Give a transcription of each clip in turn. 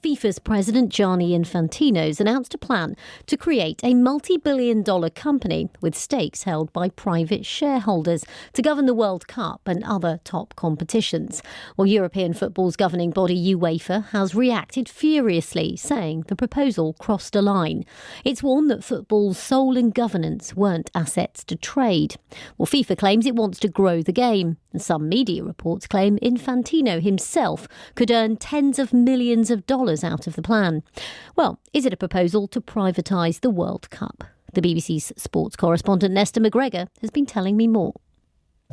FIFA's president Gianni Infantino's announced a plan to create a multi-billion-dollar company with stakes held by private shareholders to govern the World Cup and other top competitions. Well, European football's governing body UEFA has reacted furiously, saying the proposal crossed a line. It's warned that football's soul and governance weren't assets to trade. Well, FIFA claims it wants to grow the game, and some media reports claim Infantino himself could earn tens of millions of dollars out of the plan. Well, is it a proposal to privatise the World Cup? The BBC's sports correspondent Nesta McGregor has been telling me more.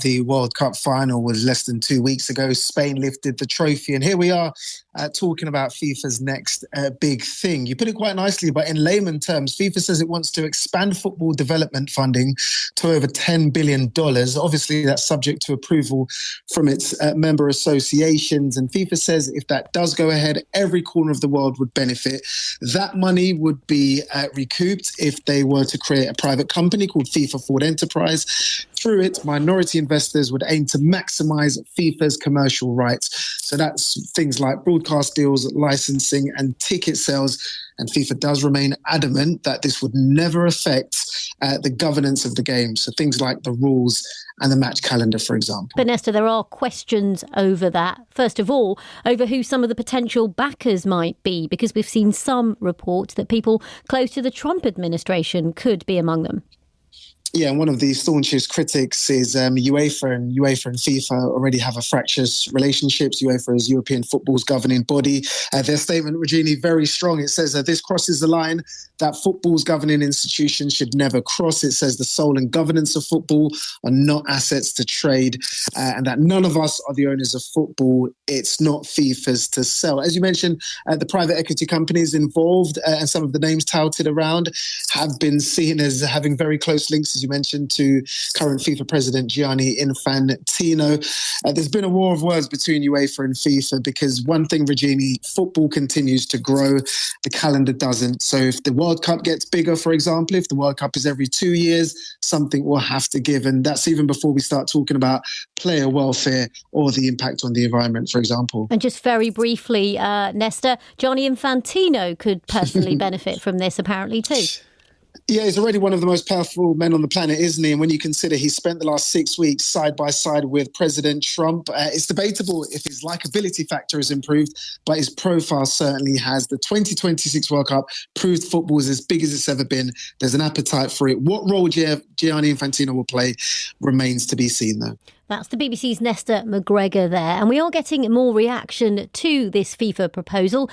The World Cup final was less than 2 weeks ago. Spain lifted the trophy, and here we are talking about FIFA's next big thing. You put it quite nicely, but in layman terms, FIFA says it wants to expand football development funding to over $10 billion. Obviously, that's subject to approval from its member associations, and FIFA says if that does go ahead, every corner of the world would benefit. That money would be recouped if they were to create a private company called FIFA Forward Enterprise. Through it, minority investors would aim to maximise FIFA's commercial rights. So that's things like broadcast deals, licensing and ticket sales. And FIFA does remain adamant that this would never affect the governance of the game. So things like the rules and the match calendar, for example. But Nesta, there are questions over that. First of all, over who some of the potential backers might be, because we've seen some reports that people close to the Trump administration could be among them. Yeah, and one of the staunchest critics is UEFA, and FIFA already have a fractious relationships. UEFA is European football's governing body. Their statement, Regini, very strong. It says that this crosses the line that football's governing institutions should never cross. It says the soul and governance of football are not assets to trade, and that none of us are the owners of football. It's not FIFA's to sell. As you mentioned, the private equity companies involved and some of the names touted around have been seen as having very close links, as you mentioned, to current FIFA president Gianni Infantino. There's been a war of words between UEFA and FIFA because one thing, Regini, football continues to grow, the calendar doesn't. So if the World Cup gets bigger, for example, if the World Cup is every 2 years, something will have to give. And that's even before we start talking about player welfare or the impact on the environment, for example. And just very briefly, Nesta, Gianni Infantino could personally benefit from this apparently too. Yeah, he's already one of the most powerful men on the planet, isn't he? And when you consider he spent the last 6 weeks side by side with President Trump, it's debatable if his likability factor has improved, but his profile certainly has. The 2026 World Cup proved football is as big as it's ever been. There's an appetite for it. What role Gianni Infantino will play remains to be seen, though. That's the BBC's Nesta McGregor there. And we are getting more reaction to this FIFA proposal.